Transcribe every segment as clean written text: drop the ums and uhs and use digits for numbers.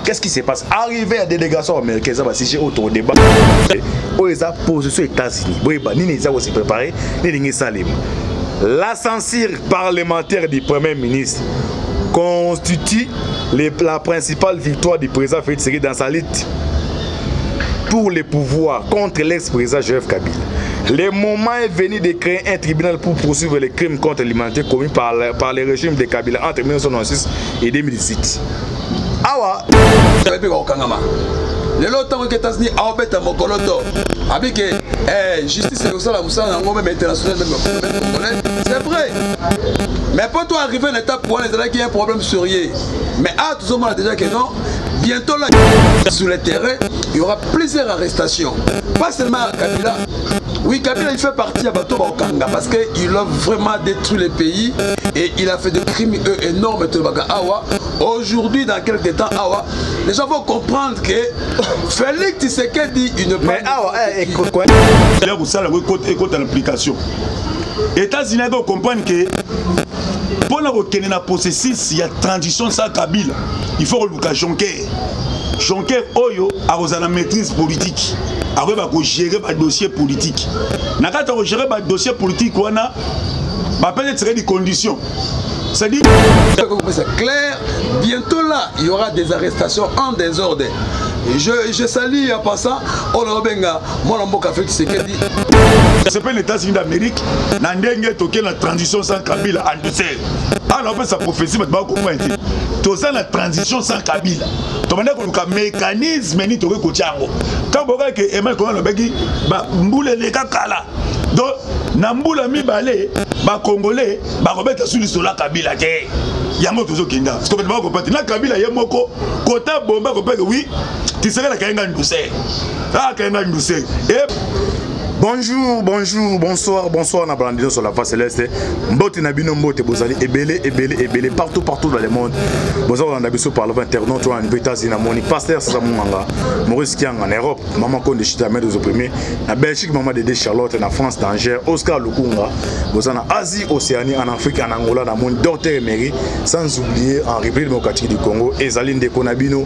Qu'est-ce qui se passe? Arrivé à délégation américaine, ça va siéger autour du débat. Où ils ont position États-Unis. Ils ont aussi préparé. La censure parlementaire du Premier ministre constitue la principale victoire du président Félix Tshisekedi dans sa lutte pour les pouvoirs contre l'ex-président Joseph Kabila. Le moment est venu de créer un tribunal pour poursuivre les crimes contre l'humanité commis par les régimes de Kabila entre 1996 et 2018. Awa. Les lots aux États-Unis ont fait un mokoloto. Avec justice et ça, même international, c'est vrai. Mais pour toi arriver à une étape pour les qu'il y a un problème sérieux. Mais à tout ce moment déjà que non, bientôt là, sur le terrain, il y aura plusieurs arrestations. Pas seulement à Kabila. Oui, Kabila il fait partie à Bato Bakanga parce qu'il a vraiment détruit le pays et il a fait des crimes énormes. Aujourd'hui, dans quelques temps, les gens vont comprendre que Félix Tshisekedi il ne peut pas. Mais écoute quoi? Il y a ça l'application. États-Unis doivent comprendre que pour la processus, il y a transition sans Kabila. Il faut que Jonker. Jonker Oyo a la maîtrise politique. Après, il faut gérer le dossier politique. Quand on gérer le dossier politique, on a peut-être des conditions. C'est-à-dire, c'est clair, bientôt là, il y aura des arrestations en désordre. Et je salue en passant, on a benga, moi on a fait ce qu'il dit. C'est pas les États-Unis d'Amérique, n'andenge toqué la transition sans Kabila en douceur. Alors on fait sa prophétie, mais tu vas comprendre. Tout ça la transition sans Kabila. Tu vas dire qu'on a un mécanisme ni toqué kotiango. Quand on regarde que Emmanuel Konan Lobeki, bah mboule les kakala. Donc Namboula mi balé, bah Congolais, bah remettre sur l'isola Kabila ke. Yango tozo kinda. Ce que tu vas comprendre. Na Kabila yemoko, kota bomba comprendre oui. Tu serais la Kayenga Ndoussé. Ah, Kayenga Ndoussé. Bonjour, bonjour, bonsoir, bonsoir, on a brandi sur la face céleste. Mbote Nabino Mbote, vous allez ébélé, partout dans le monde. Bonsoir, on a besoin de parler internaute, on a une États-Unis, mon pasteur, c'est ça mon manga. Maurice Kiang en Europe, maman Konde Chita, mère aux opprimés. La Belgique, maman Dédé Charlotte, en France, Tanger, Oscar Lukunga. Vous en Asie, Océanie, en Afrique, en Angola, dans le monde, Docteur Emery, sans oublier en République démocratique du Congo, Ezaline de Konabino,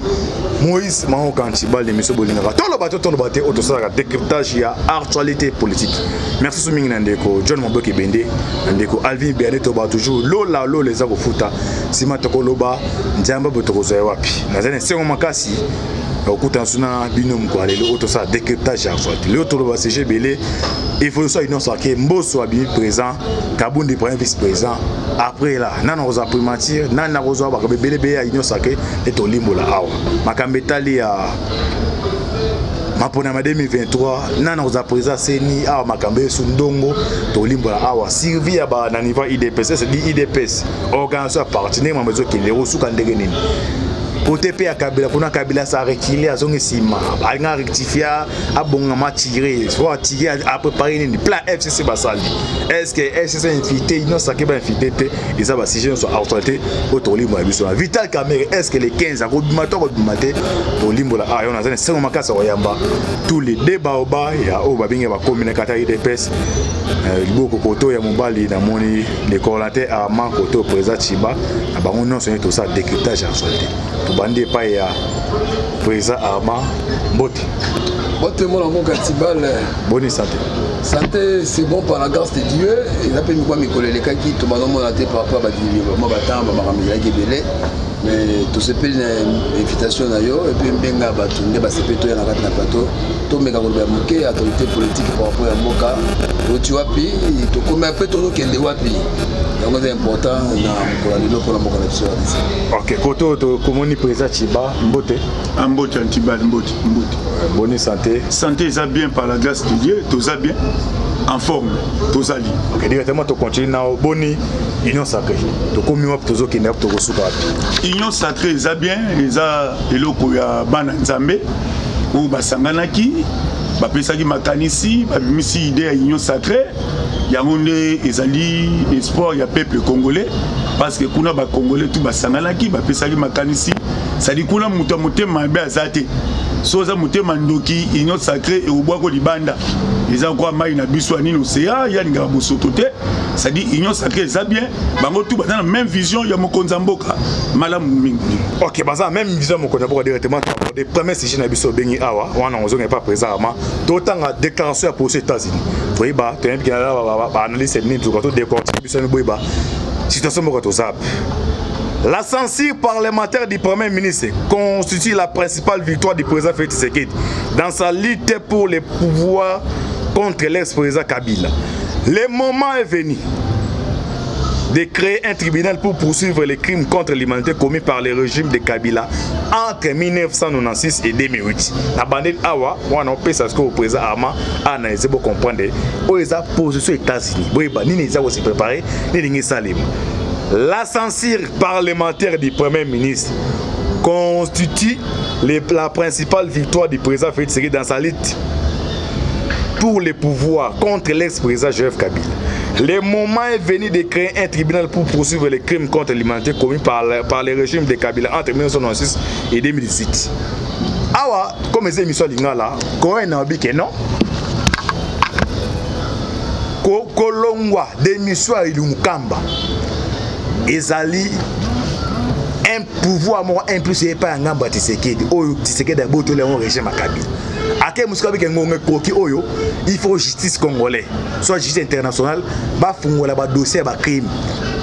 Moïse Mahon Kantibal, les Misso Bolingara. Tout le bateau, autosar, décryptage, il y a actualité politique. Merci Souming Nandeko, John Mamboke Bende, Nandeko, Alvin Bianeto ba toujours, Lola les Ago Futa, Sima Toko Loba, Ndiamba Botoko Zoewapi. Nazane Sengo Makasi, Okutan Suna, Binom Kwale, le autosar, décryptage, le autoloba CG Belé, il faut soit une sorte qui est Mbosso Abi présent, Kaboun de premier vice-président. Après là, Nana Rosa Primature, Nana Rosa Bakabele Béa, Union Sacré, et Tolimbola Awa. Makambetali à. Mapona 2023 nana oza président seni awa makambe sundongo tolimbola awa Sylvie aba na niveau IDPS c'est dit IDPS organisation partenaire mamezo kile rosuka ndenge nini côté pe ya Kabila kuna Kabila sa reculer azongi sima alinga rectifier abonga ma tirer soit tirer à préparer une plan FCC basali est-ce que FCC invité non ça que ba invité et ça va si je soit autorité autolimbo biso Vital Kamerhe est-ce que les 15 à Robimata tolimbola ah on a zane c'est makasa wayamba tous les débats au bas ya o babinga ba communicateur IDPS liboko koto ya mobali na moni les correlatés à man koto président Chiba na bango non c'est tout ça décryptage actualité bandi pa ya président Armand Mbote. Mbote mon Katibal. Bonne santé. Santé c'est bon par la grâce de Dieu. Il a permis moi mes collègues qui tout maintenant mon até par rapport à moi batamba maramila qui belé. Mais tout ce pays une invitation d'ailleurs et puis benga batunde ba sepeto ya na kati na plateau. To meka ko ba moké autorité politique par rapport à Moka. Tu wapi to comme un peu to kende wapi. Donc c'est important pour la lelo pour la Moka ici. OK, koto to komoni président Chiba Mbote. Mbote Antiba Mbote. Bonne santé. Santé ça bien par la grâce de Dieu, tout ça bien. En forme, tout ça dit. OK, directement to continue na boni Union sacrée. To komi wap to zo kende to kosuka. Union sacrée ça bien, ça eloko ya bana Nzambe ou basanganaki, ba pesaki makanisi, ba bimisi idée ya Union sacrée. Yangonde ezali espoir ya peuple congolais parce que kuna ba congolais tout basangalaki ba pesaki makanisi ça dit kuna muto motema be azate soza motema ndoki union sacrée et obwako libanda eza kwa mai na biso anino océan ya ninga bosoto te ça dit union sacrée ça bien bango tout bazana même vision ya mokonza mboka malamu mingi. OK, baza même vision mokonza mboka directement des premiers sujets na biso bengi awa wana ozo n'est pas présent ama totanga déclaration pour les États-Unis. Toyeba tena bikina ba analyse ni tout ko décortiquer biso ni boyeba situation moko to zap. La censure parlementaire du Premier ministre constitue la principale victoire du président Félix Tshisekedi dans sa lutte pour les pouvoirs contre l'ex-président Kabila. Le moment est venu de créer un tribunal pour poursuivre les crimes contre l'humanité commis par le régime de Kabila entre 1996 et 2008. La bande awa, on a pensé que le président Arma a analysé pour comprendre où est la position des États-Unis. Oui, bah, ni les aussi préparé, ni les salim. La censure parlementaire du Premier ministre constitue la principale victoire du président Félix Tshisekedi dans sa lutte pour les pouvoirs contre l'ex-président Joseph Kabila. Le moment est venu de créer un tribunal pour poursuivre les crimes contre l'humanité commis par le régime de Kabila entre 1996 et 2018. Awa, comme les émissions lingala, quand on a dit que non, Kolongwa, démission à Ilumkamba, ezali un pouvoir moins impulsé par un gamba Tshisekedi. Oyo Tshisekedi a boto le régime Kabila. Ake muskabi ke ngongé koki oyo, il faut justice congolais, soit justice internationale, ba fungola ba dossier ba crime.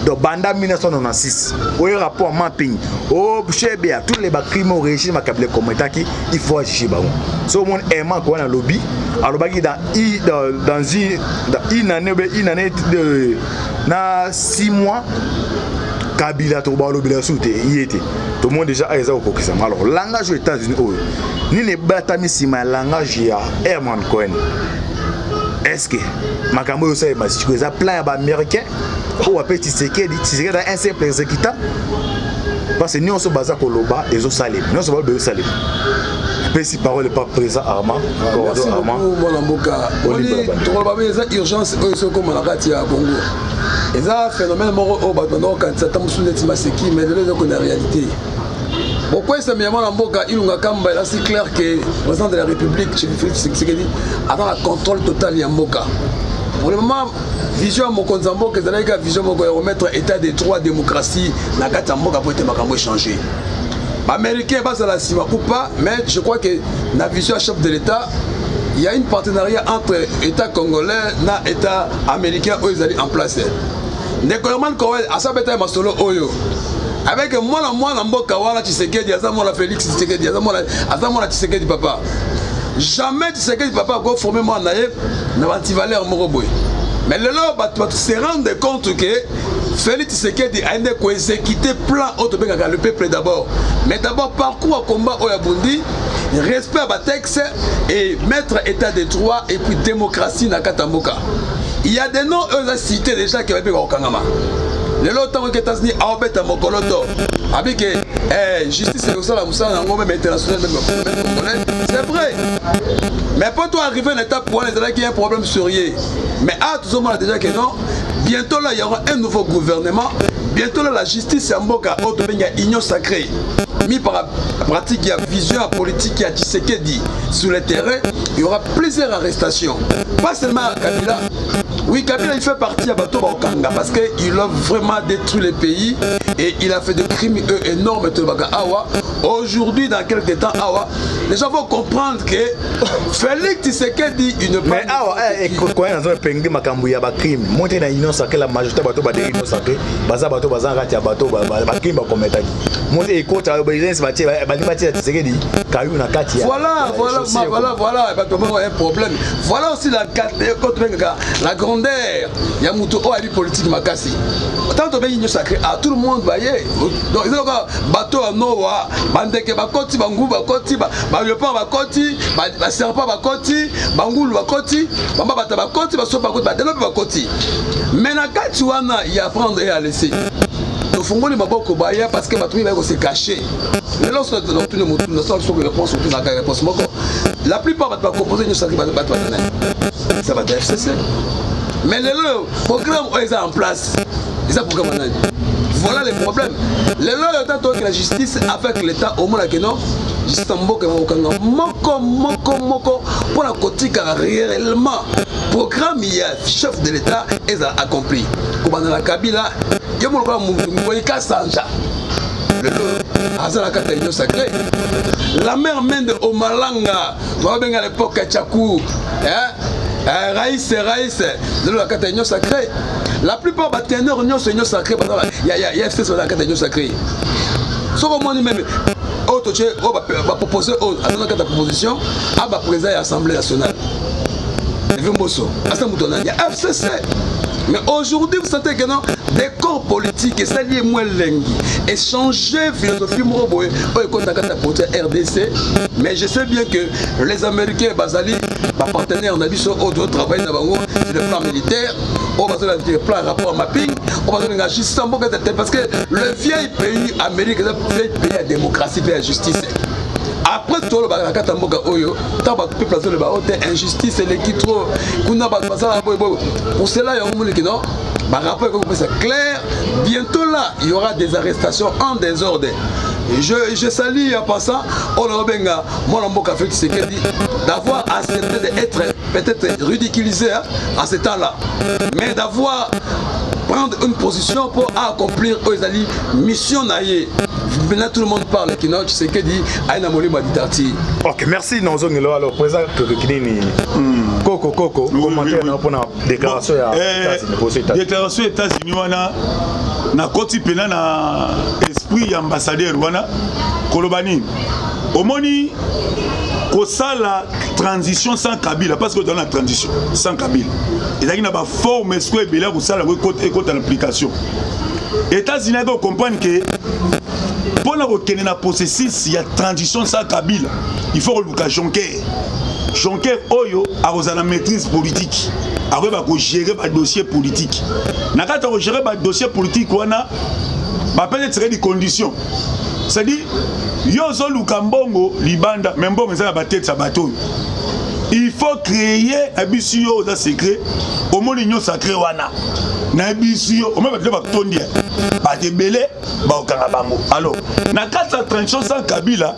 Donc banda 1996, oyo rapport mapping, oh chebia tous les ba crimes au régime Kabila kometaki, il faut agir ba. So mon aimant ko na lobby, alobaki dans une année de na 6 mois Kabila to ba lobby la soute yete. Tout le monde déjà a au Pokisam. Alors, langage aux États-Unis, ni ne batami si ma langage ya Herman Cohen. Est-ce que Makambo Yosa ma si tu as plein d'Américains ou appelle Tshisekedi un simple exécutant parce que nous on se base à Koloba et Zosalem. Nous on se base à Zosalem. Si parole pas présent Armand. Merci beaucoup mon amboka. On dit urgence comme la Katia Congo. Et ça phénomène mort au bâtonneau quand ça tombe sous les timaseki mais de la réalité. Pourquoi c'est bien mon amboka Ilunga Kamba là c'est clair que le président de la République Félix Tshisekedi attend le contrôle total Yamboka. Pour le moment vision Mokonza Mboka c'est la vision Moko remettre état de droit démocratie na Katia Mboka pour être makambo changer. Américain bas à la cima ou pas mais je crois que la vision chef de l'État il y a une partenariat entre État congolais et État américain où ils allaient en place. Nécolairement Kowel à sa bataille masolo oyo avec moi la mboka wala Tshisekedi azamo la Félix Tshisekedi azamo la Tshisekedi papa jamais Tshisekedi papa go former moi naïe na anti-valeur moroboy mais le là tu se rendre compte que Félix Tshisekedi a été exécuté plan autobéga le peuple d'abord mais d'abord parcours à combat au Yabundi respect à texte et mettre état de droit et puis démocratie na Katamboka. Il y a des noms eux ont cité déjà qui avaient au Kangama. Le lot aux États-Unis a obéi à Mokoloto. Avec justice et la Moussa même international c'est vrai. Mais pour toi arriver à une étape pour les qu'il y a un problème sérieux. Mais à tout ce moment déjà que non. Bientôt là il y aura un nouveau gouvernement. Bientôt là la justice est en Mboka autobéga union sacrée. Mis par la pratique, il y a vision politique, il y a Tshisekedi sur le terrain, il y aura plusieurs arrestations. Pas seulement à Kabila. Oui, Kabila il fait partie à Bato Bakanga parce qu'il a vraiment détruit le pays et il a fait des crimes énormes. Aujourd'hui, dans quelques temps, les gens vont comprendre que Félix Tshisekedi il ne peut pas. Mais quand on a pengé Makambu, il y a des crimes. Monter dans l'union sacrée, la majorité de Bato l'union sacrée, Baza Bato Baza Ratia Bato, crime comme état. Monter et côté voilà, un problème. Voilà aussi la grandeur. Il y a un politique Makassi. Tant que l'union sacrée, tout le monde va y aller. Donc, il y a bateau à Noah, Bandeke Bakoti, Bangou Bakoti, Bayopan Bakoti, Serpa Bakoti, Bangoul Bakoti, Bamba Bata Bakoti, Basopa Bakoti. Mais na Katuana, il y a à prendre et à laisser. Nous faisons les maboko baya parce que batumi va se cacher. Mais lorsque nous avons une réponse la plupart va composer une sacrée ça va être FCC. Mais le programme est en place. C'est ça programme. Voilà les problèmes. Les lois que la justice avec l'État au moins que non. Juste en moko pour la côté car réellement programme il y a chef de l'État et ça accompli. Comme dans la Kabila, il y a mon Sanja. Le sacré. La mère Mende au Malanga, à l'époque Tchakou, Raïs, de la Catagnon sacré. La plupart des ténors sont sacrés. Il y a sur la Catagnon sacré. Sauf au moins même. On va proposer à la proposition à la présidence de l'Assemblée nationale. FCC. Mais aujourd'hui, vous sentez que non, des corps politiques, et ça lié moins lengui, et changer philosophie moroboé, RDC. Mais je sais bien que les Américains, Bazali, ma partenaire, on a vu sur d'autres travail sur le plan militaire, on va sur le plan rapport mapping, on va sur le plan parce que le vieil pays américain, le vieil pays à démocratie et à justice. Après tout le peuple a injustice et l'équipe trop. Pour cela, il y a c'est clair. Bientôt là, il y aura des arrestations en désordre. Je salue en passant d'avoir accepté d'être peut-être ridiculisé en ce temps-là, mais d'avoir prendre une position pour accomplir aux mission naïe. Maintenant tout le monde parle qui non, tu sais que dit Aïna Moli Maditati. Ok, merci Nonzo Ngilo. Alors président Kinini Coco commentaire pour la déclaration à déclaration États-Unis wana na koti pena na esprit ambassadeur wana Kolobani omoni la transition sans Kabila parce que dans la transition sans Kabila il y a une forme esprit Kabila pour ça la côté en application. États-Unis doivent comprendre que pour la reconnaître la processus il y a transition sans Kabila il faut que Jonker Oyo a la maîtrise politique après va gérer le dossier politique na quand on gérer le dossier politique on a peut-être des conditions c'est-à-dire Yozo Lukambongo Libanda même bon mais ça va tête sa bateau il faut créer un bisio dans secret au monde union sacré wana na bisio au même va tondia ba debele ba okanga bango alors na kata transition sans Kabila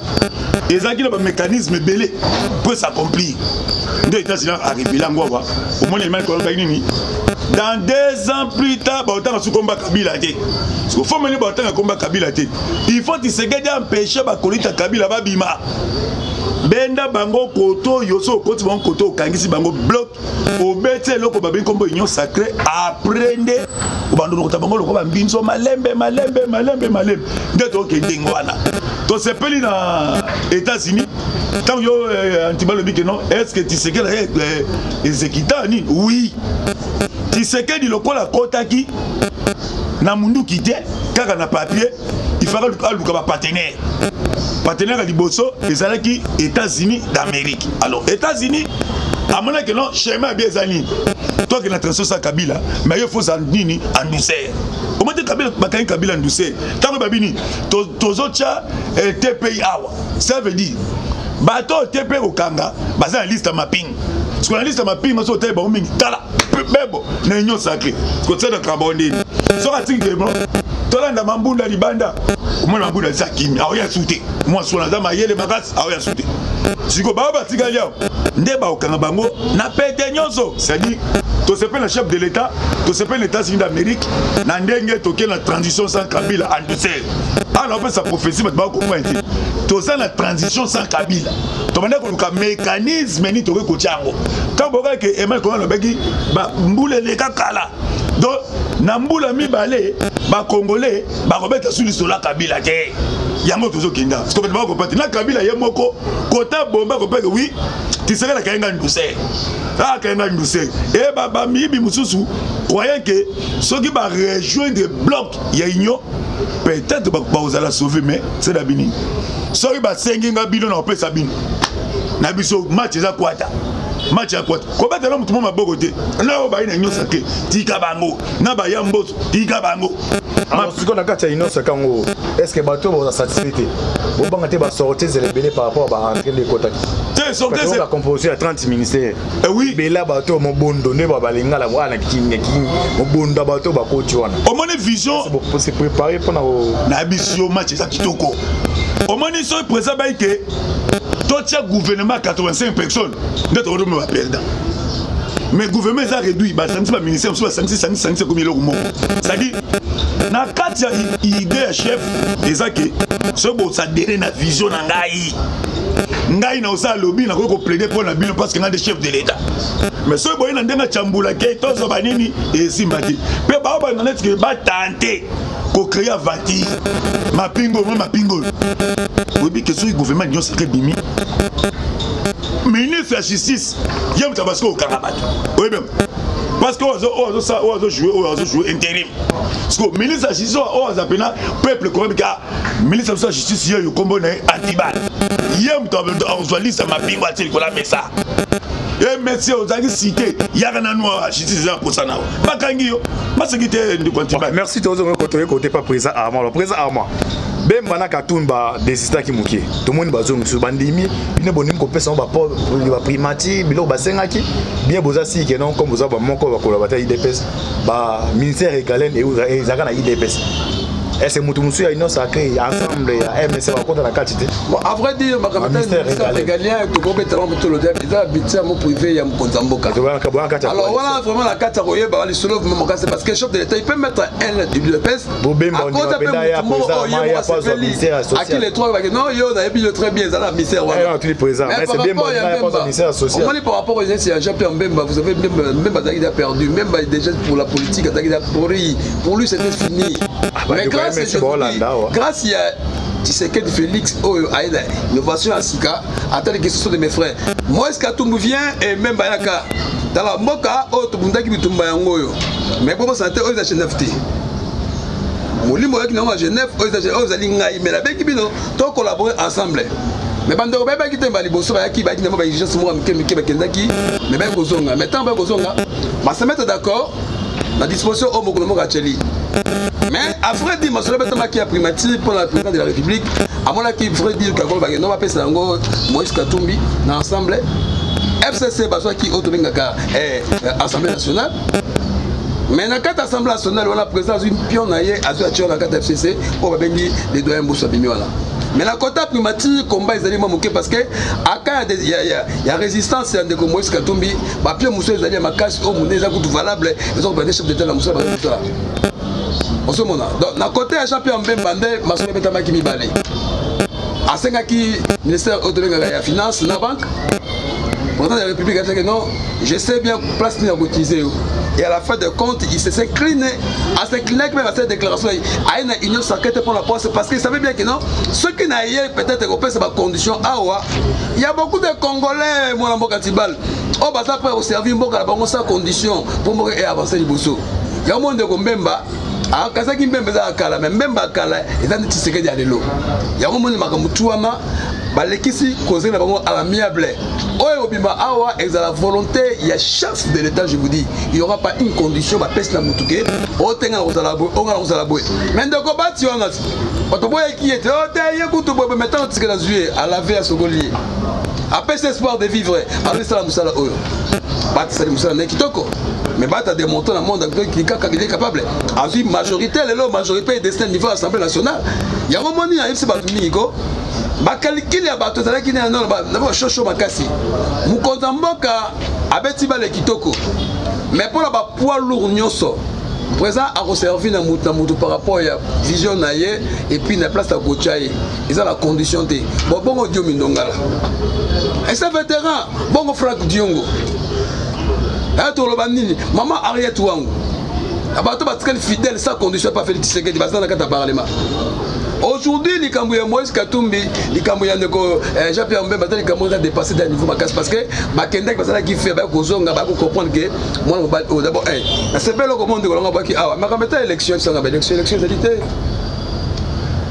ezaki na ba mécanisme belé pour s'accomplir deux États-Unis arrivé là ngwa au monde il ko nini dans 2 ans plus tard ba otanga su combat Kabila té parce que faut mener ba otanga combat Kabila té il faut Tshisekedi empêcher ba kolita Kabila ba bima benda bango koto yoso koti bango koto kangisi bango bloc obete loko babi kombo union sacré apprendre obando lokota bango loko bambinzo malembe ndeto okendingo wana to sepeli na États-Unis tant yo antibalobi que non est-ce que Tshisekedi exécuta ni oui Tshisekedi lokola kotaki na mundu kité kaka na papier il fera le partenaire à Liboso et qui États-Unis d'Amérique. Alors États-Unis à mon avis que non schéma bien zani toi qui n'as ça Kabila mais il faut ça nini en douceur au moins Kabila bakani Kabila en douceur tant que babini tozocha TPI awa ça veut dire bateau TP au Kanga basé en liste mapping parce que la liste mapping moi sur table mingi tala bebo na union sacrée parce que c'est de carbone so atinge bon tolanda mambunda libanda omona mambunda za kimi aoya souté moi so na zama yele makasi aoya souté siko baba tigali yao nde ba okanga bango na pete nyonso c'est-à-dire to sepel le chef de l'état to sepel les États-Unis d'Amérique na ndenge toke na transition sans Kabila en douceur alors on peut sa prophétie mais ba comprendre to ça la transition sans Kabila to manda ko luka mécanisme ni to ko tiango quand boka ke Emmanuel Konan lobeki ba mbule le kakala donc na mbula mibale ba congolais ba robeta sur l'isola Kabila ke yango tozo kinda parce que ba ko pati na Kabila yemoko kota bomba ko peke oui tisera la kaenga ndusé ah kaenga ndusé et ba mibi mususu croyant que ceux qui va rejoindre bloc ya union peut-être ba osala sauver mais c'est la bini ceux qui va senginga bino na opesa bino na biso match za kwata match ya kwata ko betela mutu moma bogote na o ba ina union sacré tika bango na ba ya mboso tika bango alors ce qu'on a quand union sacré est-ce que bateau va satisfait bon banga te ba sortir les belé par rapport à entrer les quotas Tu sortais c'est la composition à 30 ministères. Oui. Mais là bateau mon bon donné ba balinga la wana kinga mon bon da bateau ba coach wana. Au moins vision c'est préparé pour na biso match ça kitoko. Au moins ils sont présents ba que toi tu as gouvernement 85 personnes. D'être au me va perdre. Mais le gouvernement a réduit, le ministère a 5 comme il est. C'est-à-dire, dans le cadre de l'idée chef, ça dérape la vision de Ngaï. Ngaï n'a pas lobby, n'a pas plaidé pour la bilan parce qu'il y a des chefs de l'État. Mais ce qui est dans le Chamboula, qui est tous les banini et Simbati. Mais il y a des gens qui tenter de créer un vati. Ma pingo. Oui, mais que le gouvernement a sacré bimi. Ministre de la justice, il y a un tabasco au Karabat. Oui, même. Parce qu'on a joué intérim. Parce que le ministre de la justice, on a appelé le peuple comme ça. Le ministre de la justice, il y a un combo anti-bal. Il y a un journaliste qui m'a pingé à la messa. Et merci aux amis cités. Il y a un noir à justice pour ça. Merci de vous retrouver côté pas présent Armand. Le présent Armand. Ben bana katumba desista ki mukie. Tout le monde bazong sur bandimi, bine bonim ko pesa ba primati, bilo ba sengaki, bien boza si que non comme boza ba moko ba collaborateur IDPS, ba ministère égalен et zaka na IDPS. Et c'est Moutoumousou, il y a une sacrée ensemble, il y a MSC, on compte la quantité. Bon, à vrai dire, ma ministère régalien, tout le monde est en train de dire, il y a un budget privé, il y a un Konzamboka. Alors voilà, vraiment la carte à Royer, les solos, c'est parce que le chef de l'État, il peut mettre un du BPS. À cause de à qui les trois, non, il y a bien très bien, ça a ministère. C'est bien bon, il y a un ministère social. Par rapport aux gens, c'est un Jean-Pierre Mbemba, vous savez, même Bazagui a perdu, même déjà pour la politique, pour lui, c'était fini. Mais grâce à Tshisekedi Félix, l'innovation à Sika, à telle question de mes frères. Moi, est-ce que tout me vient et même Bayaka dans la Moka, autre Bundaki Bitumba Yangoyo. Mais pour santé, aux Genève. Mouli Moya qui n'a pas Genève, aux Alingaï, mais la Bekibino, tous collaborer ensemble. Mais pendant que je suis allé à qui mais je mettre d'accord la disposition au Mokonomo Gacheli. Mais après dire que qui a primature pour la présidence de la République, à mon avis, il faudrait dire que nous avons fait Moïse Katumbi dans l'Assemblée, FCC qui est l'Assemblée nationale. Mais dans la carte Assemblée nationale, on a président une pionnier à la carte FCC pour les doyens Moussa Bimiola. Mais la quota primature, combat est allé parce que il y a résistance à des Moïse Katumbi, Pierre Moussa est allé à ma casse, au monde est valable, ils ont des chefs d'État dans Moussa. Donc, d'un côté, Jean-Pierre Mbemba, Massoule Betama qui m'y balait. À 5 ans, le ministère de la Finance, la banque, le président de la République a dit que non, je sais bien place ni à utiliser. Et à la fin de compte, il s'est incliné même à cette déclaration. À une union sacrée pour la poste parce qu'il savait bien que non, ceux qui n'aillent peut-être européens, c'est ma condition. Il y a beaucoup de Congolais, moi, en Bokatibal. Oh, bah, ça peut servir sans condition pour avancer le bousseau. Il y a un monde de Mbemba. Ah, Kazaki Mbemba Kala, mais Mbemba Kala, et dans le Tshisekedi à l'élo. Il y a un moment où Makamutuama, Balekisi, causé à l'amiable. Awa est à la volonté, il y a chef de l'État, je vous dis. Il n'y aura pas une condition, ma peste la moutouké, au tenga aux alaboués, on a alaboués. Mais de combat, tu en as. Quand qui était, oh, t'as écoute, maintenant, tu es à laver à Sogolier. Après cet espoir de vivre, allez, ça la moussala, oh. Bat, ça la moussala, n'est qui toko. Mais Bat a démontré dans le monde qu'il est capable. En vie, majorité, la majorité est destinée au niveau de l'Assemblée nationale. Il y a un moment où il y a un Batumiko. Bakalkili ya bato zalaki na non ba shosho makasi. Mukonza mboka abeti ba le kitoko. Mais pour la ba poids lourd nyonso. Présent a resservi na mutu par rapport à vision na ye et puis na place à Gochaye. Ils ont la condition de bongo Dio Mindongala. Et ce vétéran bongo Franck Diongo. Et tout le bandini maman Ariette Wangu. Abato batkali fidèle sans condition pas Félix Tshisekedi basa na kata parlement. Aujourd'hui, les Cambouya Moïse Katumbi, les Cambouya Jean-Pierre Mbemba, les Cambouya ont dépassé d'un niveau macasse parce que Makendek qui fait comprendre que moi d'abord c'est pas le monde de l'Olanga qui a ma élection élection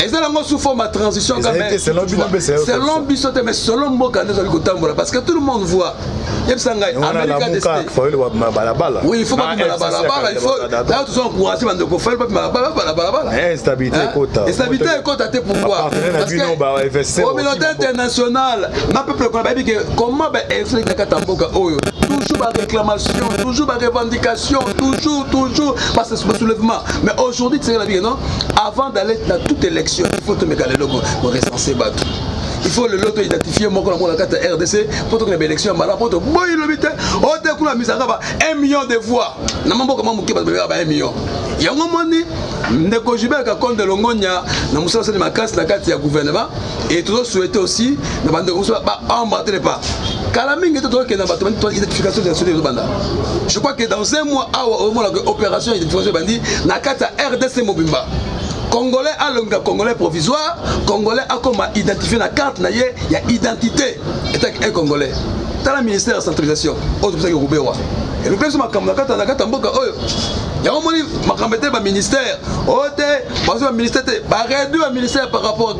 Et ça, là, sous forme de transition quand même. C'est l'ambition, mais selon moi, quand on parce que tout le monde voit. Oui, il faut pas que balabala, il faut. Là, tout ça, encourager, il faut faire balabala. Instabilité, quota. Instabilité, quota, pourquoi? Parce que communauté internationale, ma peuple, comment expliquer Katamboka, toujours par réclamation, toujours par revendication, toujours par ce soulèvement. Mais aujourd'hui, tu sais la vie, non? Avant d'aller dans toute élection, il faut te mettre le logo pour recenser Batou. Il faut le loto identifier moi comme la carte RDC pour que l'élection malade pour te boy le vite au début la mise à 1 million de voix na mambo comment mukiba 1 million il y a un moment ni ndeko Gilbert Kakonde Longonya na musala de ma casse la carte ya gouvernement et tout souhaité aussi na bande ba embattre pas Kalamingi to que na bato identification de la banda. Je crois que dans un mois au moment de l'opération d'identification bandi na carte RDC Mobimba. Congolais a le Congolais provisoire, Congolais a comme identifié la carte, il y a identité. Et un Congolais. Dans le ministère de la centralisation, autre chose que Roubewa. Et le président de la carte en Boka, il y a un moment où ministère, parce que le ministère réduit le ministère par rapport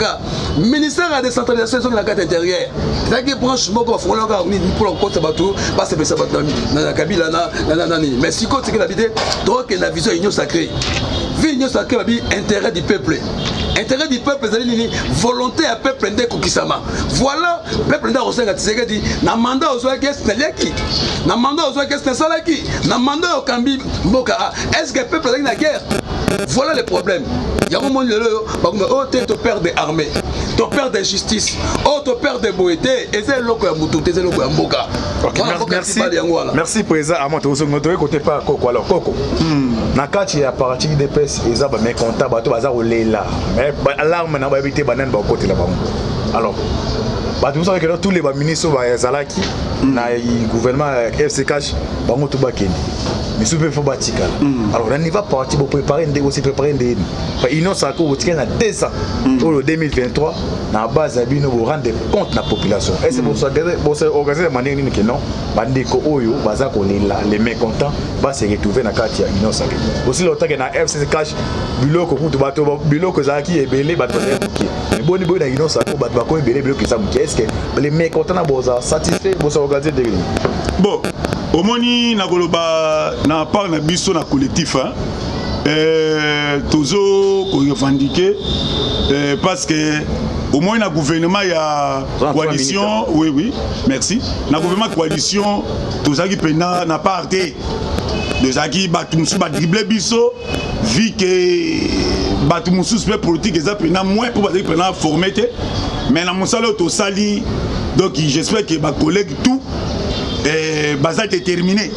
au ministère de la décentralisation de la carte intérieure. C'est-à-dire que franchement, pour le compte bateau, pas se faire dans la Kabila, mais si tu as la vidéo, donc il y a une vision union sacrée. Vision sacrée, intérêt du peuple. Intérêt du peuple, c'est volonté à peuple de Kokisama. Voilà, peuple de Rosenga Tsegedi, n'a mandat aux oies qu'est-ce qui n'a mandat aux oies qu'est-ce qui n'a mandat au Kambi Mboka. Est-ce que le peuple est dans la guerre? Voilà le problème. Il y a un moment où tu es ton père des armées, ton père de justice, ton père de boété, et c'est l'eau que tu es l'eau Mboka. Merci président. À moi, tu as côté pas Coco. Alors, Coco, Nakati a parti des pèses, ils ont mes comptables, bateau bazar au là. Mais l'arme n'a pas évité banane au côté là-bas. Alors, vous savez que tous les ministres Zalaki, le gouvernement FC Cash, bango tout bakeni. Mais si vous pouvez bâtir. Alors, on y va partir pour préparer aussi préparer des. Ils n'ont ça que vous tiens à 200 pour le 2023. Dans la base, vous rendre compte de la population. Et c'est pour ça que vous organisez de manière que non, les mécontents vont se retrouver dans la carte. Aussi longtemps que dans la FC Cash, Bilo que Zaki est belé, les bons niveaux dans l'Union Sacrée, est-ce que les mécontents sont satisfaits pour s'organiser de bon, au moni na goloba na part na biso na collectif toujours revendiquer parce que au moins na gouvernement il y a coalition oui merci na gouvernement coalition tozaki pena na parté tozaki batumusu ba dribbler biso vu que batumusu sport politique eza pena moins pour bazaki pena formé mais na mosala to sali donc j'espère que ba collègue tout bazal déterminé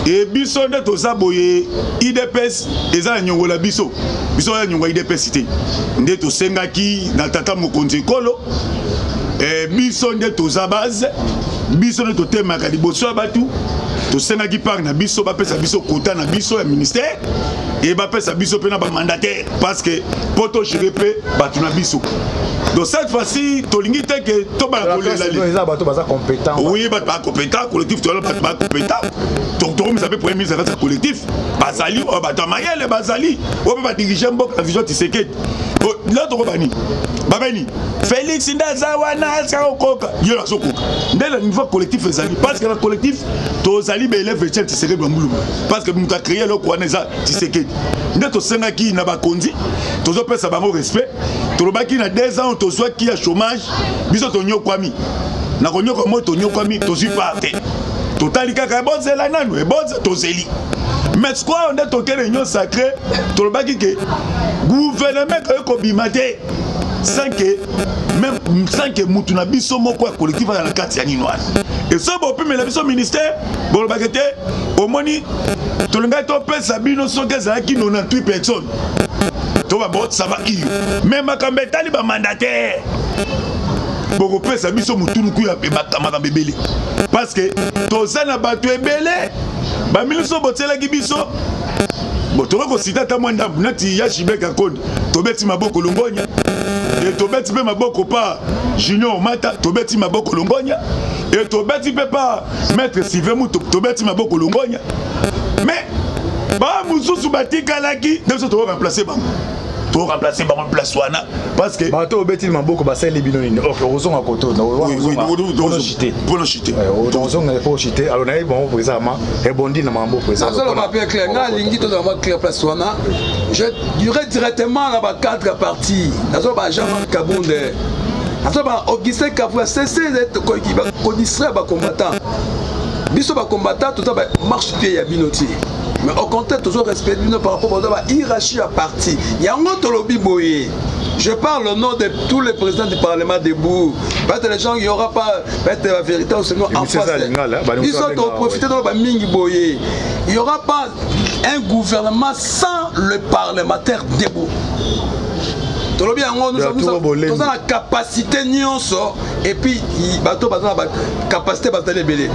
et biso de to saboye IDPS eza nyongola biso ya nyongola IDPS cité nde to sengaki na tata mokonzi kolo biso de to za base biso de to temaka liboso batu to sengaki par na biso ba pesa biso kota na biso ya ministère et ba pesa biso pena ba mandataire parce que poto chirepe batu na biso. Donc cette fois-ci, tu as dit que tu as compétent. Oui, tu as compétent, collectif, tu as compétent. Donc tu as pour mise à collectif. Bazali, tu as maillé Bazali. Tu as dirigé un peu la vision de Tshisekedi. Là, tu as dit, Babani, Félix Ndazawana, Saokoka, Yola Sokoka. Dès le niveau collectif, parce que le collectif, tu as dit, mais l'élève de Tshisekedi. Parce que tu as créé le Kouaneza Tshisekedi. Tu as dit, tu as dit, tu as fait un respect. Tu as dit, 2 ans, tu as qui a chômage, biso to nyokwami. Na ko nyokwa to nyokwami to suis parté. Totali kaka bon c'est la nanu et bon to zeli. Mais quoi on est toqué réunion sacrée, to le baki que gouvernement ko bimate sans que mutu na biso moko collectif à la carte ya ninoise. Et ça bon peut mais la biso ministère bon le bakete au moni to le ngata pe sabino soke za ki 98 personnes. Ça va y mais ma cambetali ba mandataire boko pesa biso mutunu ku ya ma bebele parce que tozana bato ebele ba miliso botela ki biso botoko ko citer ta mwanda nati ya Shibeka Konde tobeti maboko longonya et tobeti pe maboko pa Junior Mata tobeti maboko longonya et tobeti pe pa maître Sivemu tobeti maboko longonya mais ba mususu batika laki de se to remplacer ba to remplacer par place wana parce que bato obeti maboko basali bino nini OK ozonga koto na on chiter pour no chiter ozonga pour chiter alors na bon présentement rebondi na maboko ça ça va bien clair nga lingi to na clair place wana je dirais directement là ba quatre parties nazo ba Jean Kabonde nazo ba Augustin Kavua cesser d'être qui va connaître ba combattant biso ba combattant tout ça ba marche pied ya binoti. Mais au contraire, toujours respecter par rapport à la hiérarchie à parti. Il y a un autre lobby boyé. Je parle au nom de tous les présidents du Parlement debout. Peut-être les gens, il n'y aura pas la vérité ou sinon en face. Ils sont profité de la mingi boyé. Il n'y aura pas un gouvernement sans le parlementaire debout. Nous avons la capacité et puis la capacité de belé.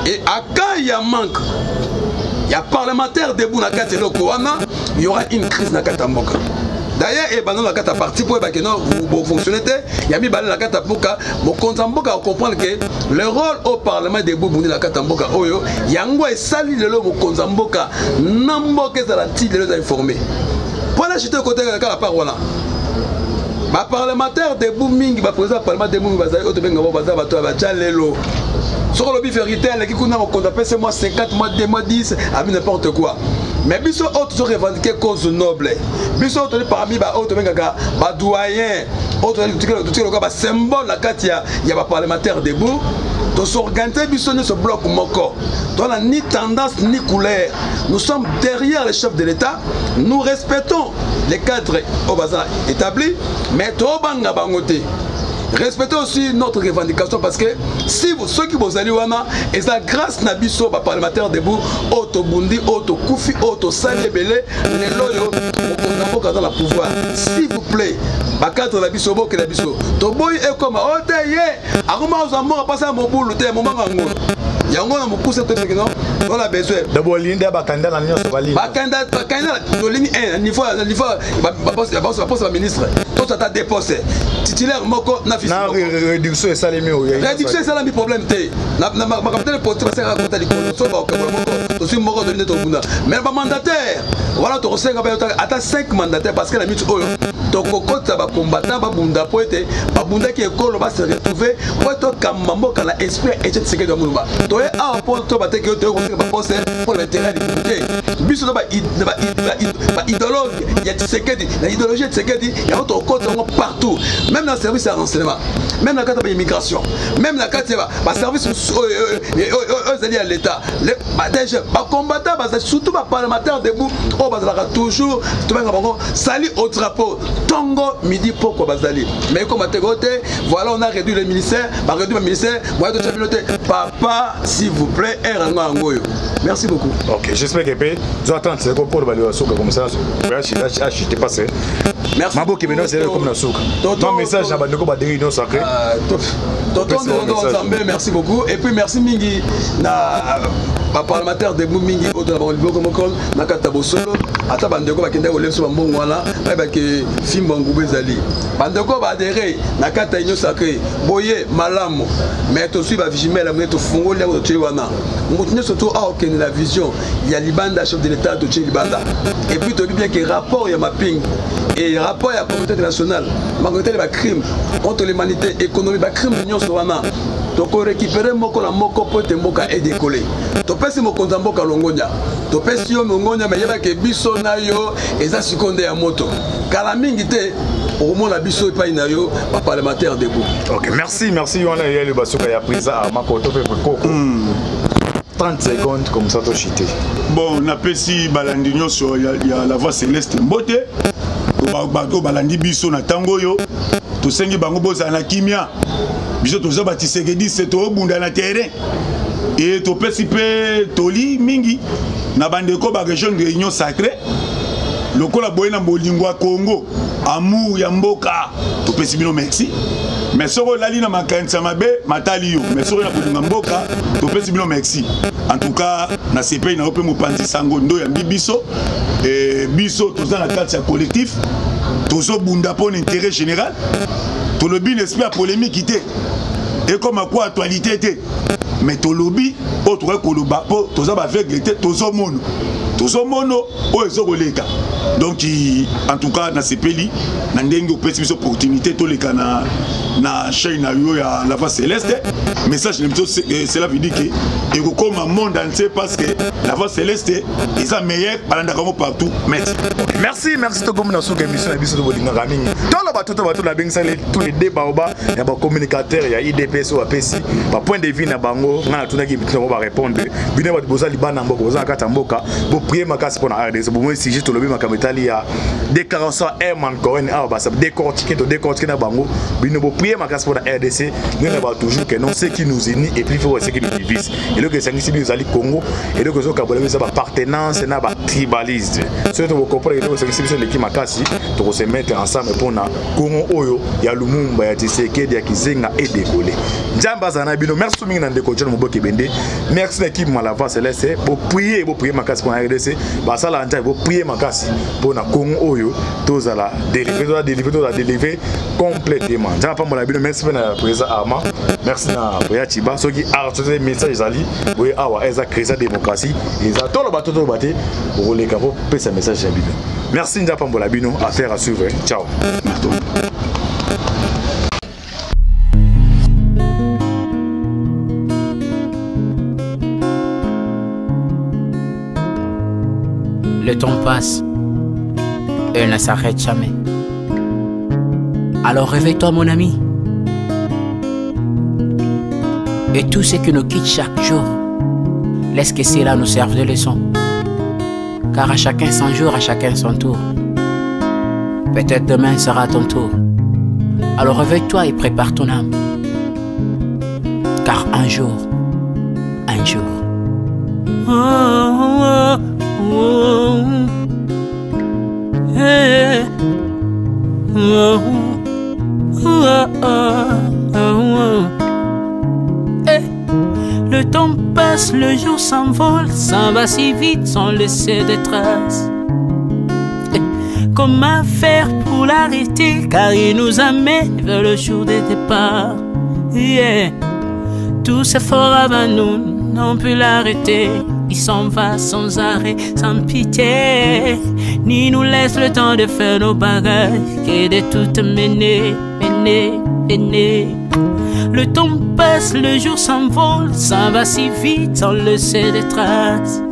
Et à quand il y a manque, il y a parlementaire debout dans le Kowana, il y aura une crise dans le Katamboka. D'ailleurs, il y a un parti pour que vous fonctionnez. Il y a mis la Katamboka. Mon Katamboka comprendre que le rôle au parlement debout dans le Katamboka, il y a un sali de l'homme au Katamboka, n'importe quel article de l'homme informé. Pour la chute côté de la parole. Ma parlementaire debout mingi, ma président parlement debout, sur le lobby vérité, les gens qui ont appelé moi 50 mois, 2 mois, 10, à n'importe quoi. Mais biso autres sont revendiqués cause noble. Biso autres parmi les autres doyens, autres symbole la carte, il y a parlementaire debout. De s'organiser, biso ne se bloque moko. On n'a ni tendance ni couleur. Nous sommes derrière les chefs de l'État. Nous respectons les cadres au bazar établis, mais tout banga bangote. Respectez aussi notre revendication parce que si vous, ceux qui vous allez wana, et ça grâce à Nabiso, parlementaire debout, Auto Bundi, Auto Koufi, Auto Salébélé, les loyaux, on a dans le pouvoir. S'il vous plaît, Bakatre Nabiso, Boke Nabiso, Toboy est comme Oteye, Aruma aux amours à passer à mon boulot, mon maman. Il y a un pouce on a besoin. D'abord, l'Inde Bakanda, la Nion Sovali. Bakanda, le ligne 1, niveau, la ministre, tout ça t'a déposé. Titulaire, Moko, na réduction et salami réduction et salami problème té na capitaine le poste passer à côté du so ba ko to si moko de neto bunda mais ba mandataire voilà to senga ba ata 5 mandataires parce que la minute oyo to kokota ba combattant ba bunda poete ba bunda qui école va se retrouver poeto kamambo kala esprit et cette séquence de mulba to e a point to ba te que to ko ba poste pour l'intérêt du budget biso ba idéologue il y a séquence la idéologie de séquence il y a autre côté partout même dans le service de renseignement, même la carte de l'immigration, même la carte de service à l'État, les combattants, surtout les parlementaires debout, on va toujours salut au drapeau, Tongo, midi pour Bazali. Mais comme à côté, voilà, on a réduit le ministère, papa, s'il vous plaît, merci beaucoup. Ok, j'espère que vous attendez, c'est pour l'évaluation comme ça, je t'ai passé. Merci. Ton message à Bandeko va réunion sacrée. Merci beaucoup. Et puis merci Mingi na parlementaire de Mingi au de la Bolivie na Katabo Solo. Ata Bandeko va kende olé sur mbongo wana ba ke Fimba Ngube Zali. Bandeko va adhérer na Kata Union sacrée. Boye malamu. Mais to suivre vigimer la mweto fungo le to tchiwana. Mutine surtout a aucune la vision. Il y a Libanda chef de l'État de Tchilibanda. Et puis to dit bien que rapport ya mapping et rapport à la communauté internationale, malgré les crimes contre l'humanité économique, les crimes de l'Union Sowana, donc on récupère moko la moko pour te moka et décoller. Tu peux si moko zamboka longonya, tu peux si longonya mais il y a que biso na yo et ça seconde à moto. Kalamingité au moins la biso pas inayo par parlementaire debout. Ok, merci on a eu le basuka ya pris ça à makoto pe koko. 30 secondes comme ça to chité. Bon, on appelle si balandinyo sur il y a la voix céleste mbote. Bato balandi biso na tango yo to sengi bango boza na kimia biso to zaba tisegedi c'est to bunda na terrain et to pesipe toli mingi na bandeko ba région de Union sacrée lokola boyena bolingo Congo amour ya mboka to pesibino merci mais soko lali na makanisa mabe matali yo mais soko na bolingo mboka to pesibino merci en tout cas na CP na ope mopanzi sango ndo ya bibiso et biso to za na carte collectif to zo bunda pour l'intérêt général to lobby n'espère polémique ité et comme à quoi actualité était mais to lobby autre koloba to za ba aveugle té to zo mono Tozo mono o ezokoleka. Donc en tout cas na sepeli na ndenge opesi biso opportunité to leka na chaîne yo ya la voix céleste. Message cela veut dire que il faut comme un monde entier parce que la voix céleste est sa meilleure partout. Merci to comme na son émission na biso to bolinga ramingi. Dans la bateau la bengsa tous les débats oba ya ba communicateur ya IDPS ou APC ba point de vue na bango na tuna ki bitu ba répondre. Bina ba boza libana mboko boza kata mboka bo prier makasi pour na RDC bo moi si je to lobi makametali ya déclaration Herman Cohen a ba ça décortiquer na bango bino bo prier makasi pour na RDC nous na ba toujours que non ce qui nous unit et puis faut ce qui nous divise et le que ça ngi bizali Congo et le que zo kabola ça ba appartenance na ba tribalisme surtout vous comprenez que c'est que l'équipe makasi to se mettre ensemble pour na Congo oyo ya Lumumba ya Tshisekedi ya Kizenga et décoller njamba zana bino merci mingi na ndeko John Moboke Bende merci l'équipe Malava Céleste bo prier makasi pour na RDC ba sala anja bo prier makasi pour na Congo oyo tozala délivrer complètement njamba pa bino merci na président Arma merci na Boya Chiba soki artiste message ali boye awa eza créer démocratie eza tolo bato bate pour les capos pesa message ya bino merci njamba mbola bino affaire à suivre ciao. Le temps passe et ne s'arrête jamais. Alors réveille-toi mon ami. Et tout ce qui nous quitte chaque jour, laisse que cela nous serve de leçon. Car à chacun son jour, à chacun son tour. Peut-être demain sera ton tour. Alors réveille-toi et prépare ton âme. Car un jour. Oh, oh, oh, hey. Oh, oh, oh, oh. Hey. Le temps passe, le jour s'envole, s'en va si vite sans laisser de traces. Hey. Comment faire pour l'arrêter, car il nous amène vers le jour de départ. Yeah. Tout s'effort avant nous, n'ont pu l'arrêter. Il s'en va sans arrêt, sans pitié, ni nous laisse le temps de faire nos bagages, que de tout mener. Le temps passe, le jour s'envole, s'en va si vite sans laisser de traces.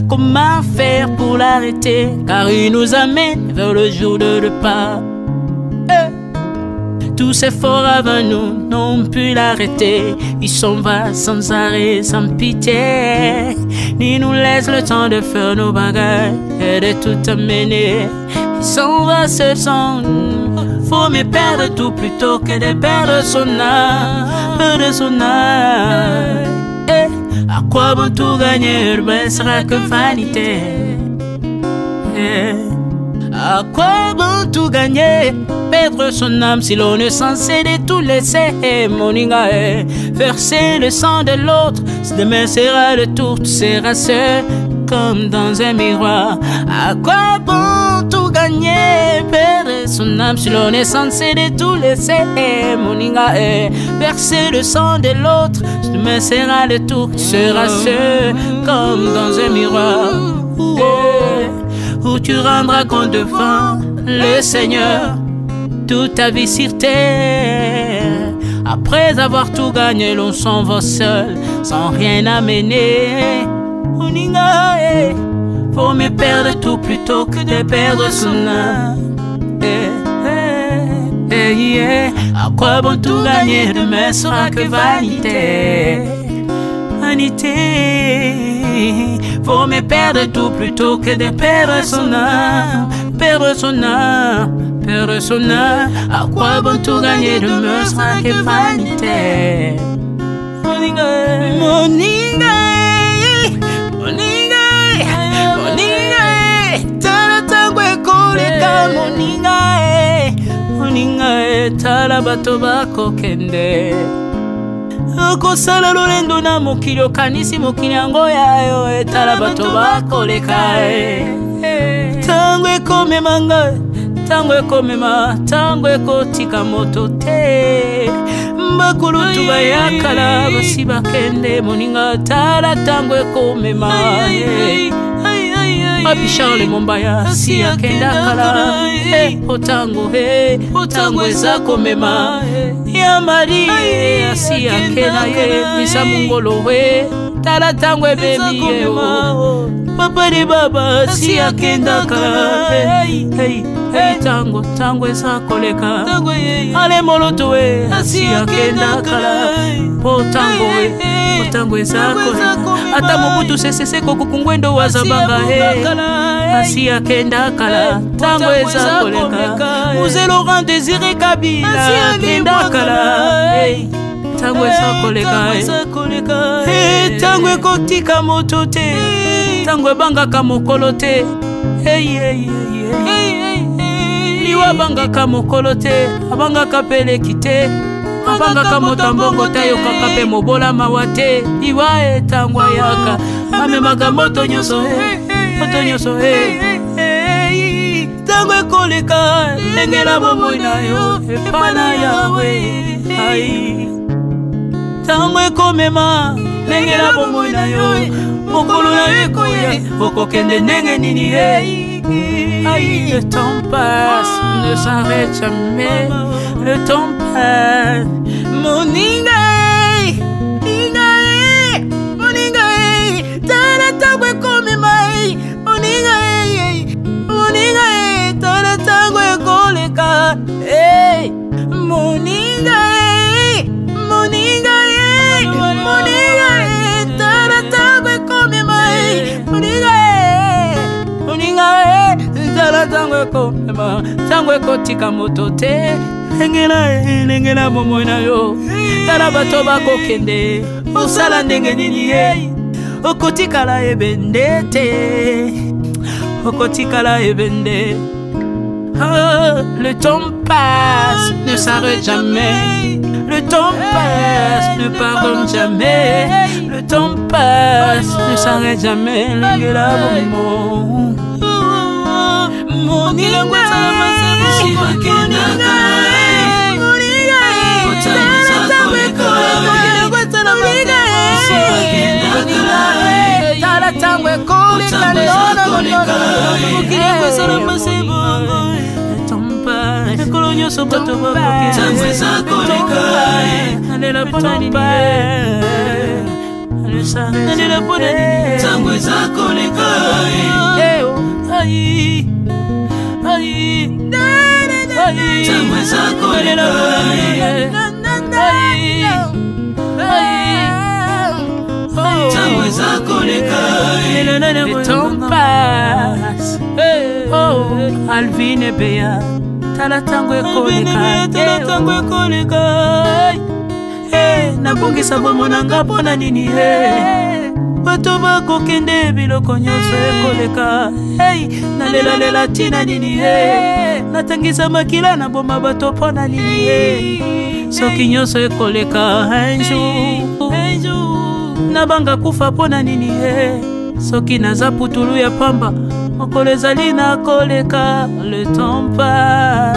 Comment faire pour l'arrêter, car il nous amène vers le jour de départ. Tous ces forts avant nous n'ont pu l'arrêter. Il s'en va sans arrêt, sans pitié, ni nous laisse le temps de faire nos bagages et de tout amener. Il s'en va seul sans nous. Faut me perdre tout plutôt que de perdre son âme. À quoi bon tout gagner, ben sera que vanité. À quoi bon tout gagner, perdre son âme si l'on est censé de tout laisser. Moninga, verser le sang de l'autre, demain sera le tour, tu seras seul comme dans un miroir. À quoi bon tout gagner, perdre son âme si l'on est censé de tout laisser. Moninga, verser le sang de l'autre, demain sera le tour, tu seras seul comme dans un miroir. Où tu rendras compte devant le Seigneur toute ta vie sur terre. Après avoir tout gagné, l'on s'en va seul, sans rien amener. Faut me perdre tout plutôt que de perdre son âme. À quoi bon tout gagner, demain sera que vanité. Faut me perdre tout plutôt que de perdre son âme. À quoi bon tout gagner, demain sera que vanité. Moninga, tala tangwe koleka. Moninga, tala bato bako kende. Kosala lolendo na mokili okanisi mokili yango yayo, etala bato bakoleka. Tango ekomema, tango ekotika moto te. bakulutu bayakala basi bakende moninga tala tango ekomema Papi Charles Mombaya si akenda kala otango eza komema ya mari si akena ye misa mungolo tala tango ebemi ye papa de baba si akenda kala tango eza koleka ale moloto si akenda kala otango eza koleka ata mobutu sesese kokukungwendo wazabanga asi akenda kala tango eza koleka Mzee Laurent Désiré Kabila akenda kala tango eza koleka tango ekotika moto te tango ebangaka mokolo te liwa abangaka mokolo te abangaka peleki te abangaka motambongo te ayokaka mpe mobola mawa te liwa tango ayaka amemaka moto nyonso tango ekoleka ndengela bomoi na yo epana yawe tango ekomema ndengela bomoi na yo mokolo na yo ekoya okokende ndenge nini le temps passe ne s'arrête jamais le temps passe moninga tala tango ekomema moninga tala tango ekoleka moninga tala tango ekomema moninga tala tango ekomema tango ekotika moto te engela momoi na yo tala bato bakokende osala ndenge nini okotikala ebende te okotikala ebende le temps passe ne s'arrête jamais le temps passe ne pardonne jamais le temps passe ne s'arrête jamais lengela bomo moninga tala tango ekoleka ekolo nyonso bato bakokenalela mpona nini nalela mpona nini tango eza koleka tango eza koleka tango eza koleka le temps passe Alvin Ebea tala tango ekoleka nabongisa bomonanga mpona nini bato bakokende biloko nyonso ekoleka nalelalela ntina nini natangisa makila na boma bato mpona nini soki nyonso ekoleka un jour nabanga kufa mpona nini soki naza putulu ya pamba mokolo ezali na koleka le temps passe